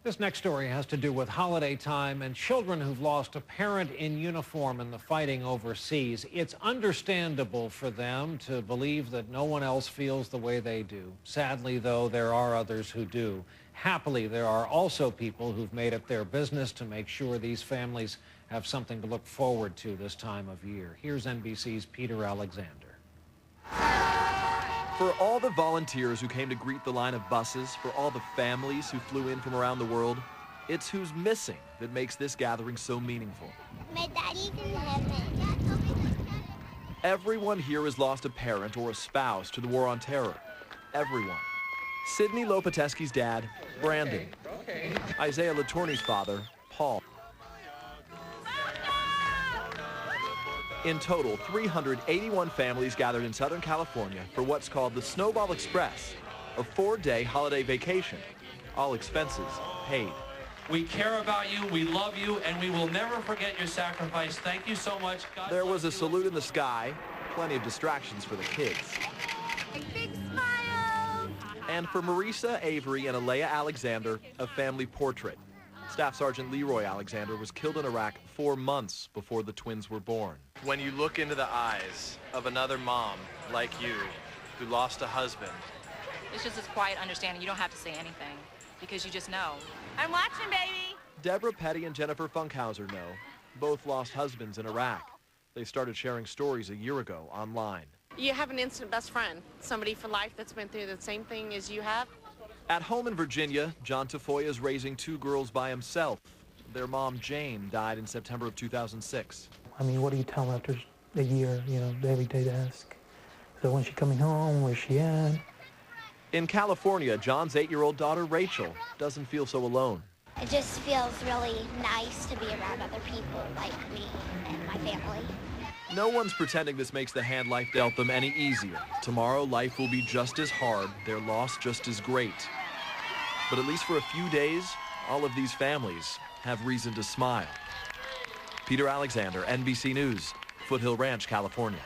This next story has to do with holiday time and children who've lost a parent in uniform in the fighting overseas. It's understandable for them to believe that no one else feels the way they do. Sadly, though, there are others who do. Happily, there are also people who've made it their business to make sure these families have something to look forward to this time of year. Here's NBC's Peter Alexander. For all the volunteers who came to greet the line of buses, for all the families who flew in from around the world, it's who's missing that makes this gathering so meaningful. My daddy's in heaven. Everyone here has lost a parent or a spouse to the war on terror. Everyone. Sidney Lopeteski's dad, Brandon. Isaiah Latourne's father, Paul. In total, 381 families gathered in Southern California for what's called the Snowball Express, a 4-day holiday vacation, all expenses paid. We care about you, we love you, and we will never forget your sacrifice. Thank you so much. God there was a bless you. salute in the sky, plenty of distractions for the kids. Big smile. And for Marisa Avery and Alea Alexander, a family portrait. Staff Sergeant Leroy Alexander was killed in Iraq 4 months before the twins were born. When you look into the eyes of another mom like you who lost a husband, it's just this quiet understanding. You don't have to say anything because you just know. I'm watching, baby. Deborah Petty and Jennifer Funkhauser know. Both lost husbands in Iraq. They started sharing stories a year ago online. You have an instant best friend, somebody for life that's been through the same thing as you have. At home in Virginia, John Tafoya is raising 2 girls by himself. Their mom, Jane, died in September of 2006. I mean, what do you tell them after a year, every day to ask? So when's she coming home? Where's she at? In California, John's 8-year-old daughter, Rachel, doesn't feel so alone. It just feels really nice to be around other people like me and my family. No one's pretending this makes the hand life dealt them any easier. Tomorrow, life will be just as hard, their loss just as great. But at least for a few days, all of these families have reason to smile. Peter Alexander, NBC News, Foothill Ranch, California.